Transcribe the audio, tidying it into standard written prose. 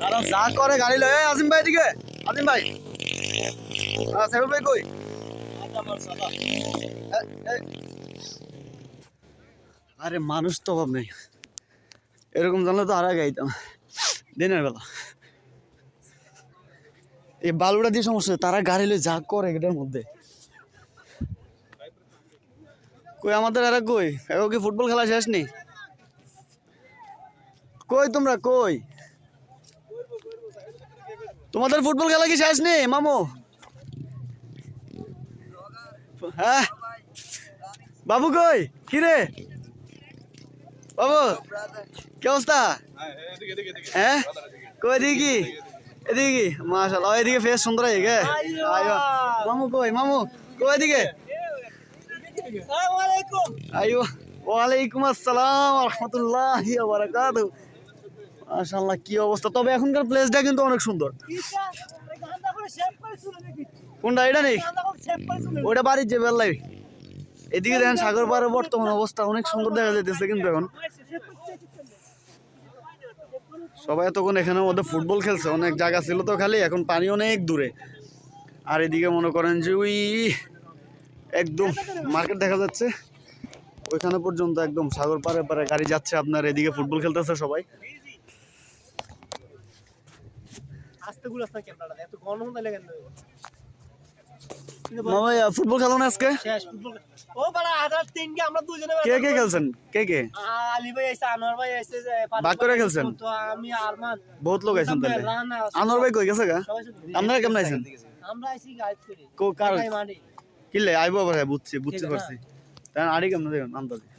কারণ যা করে গাড়ি লয়। আজিম ভাই দিকে, আজিম ভাই, সাইফুল ভাই কই? আরে মানুষ তো অভাব নেই, এরকম জানলে তো আর আগে আইতাম দিনের বেলা। এই বালুটা দিয়ে সমস্যা, তারা গাড়ি লয়ে যা করে এটার মধ্যে। কই আমাদের এরা কই? এখন কি ফুটবল খেলা শেষ নেই? কই তোমরা কই? তোমাদের ফুটবল খেলা কি শেষ নেই মামু? হ্যাঁ বাবু কই? কি রে বাবু, কি অবস্থা? হ্যাঁ কই দেখি, এদিকে মাশাআল্লাহ, এদিকে ফেস সুন্দর হয়ে গে। আইও মামু কই? মামু কই এদিকে? আইও ওয়ালাইকুম আসসালাম ওয়া রাহমাতুল্লাহি ওয়া বারাকাতুহু। মাশাআল্লাহ কি অবস্থা, তবে এখনকার প্লেসটা কিন্তু অনেক সুন্দর। কোনটা? এটা নেই, ওইটা বাড়ির যে বেল্লাই। এদিকে দেখেন সাগর পাড়ের বর্তমান অবস্থা অনেক সুন্দর দেখা যাইতেছে। কিন্তু এখন সবাই এতক্ষণ এখানের মধ্যে ফুটবল খেলছে, অনেক জায়গা ছিল তো খালি, এখন পানি অনেক দূরে। আর এদিকে মনে করেন যে ওই একদম মার্কেট দেখা যাচ্ছে, ওইখানে পর্যন্ত একদম সাগর পাড়ে পাড়ে গাড়ি যাচ্ছে আপনার। এদিকে ফুটবল খেলতেছে সবাই। ফুটবল খেলো না আজকে? কে কে খেলছেন? কে কে ভাগ করে খেলছেন? বহুত লোক আইছেন তাহলে। আনোয়ার ভাই কই গেছে গা? আপনারা কেমন আইছেন? কিলে আইবো আবার, বুঝছি বুঝতে পারছি। তাই আড়ি কেমন দেখুন আন্দাজে।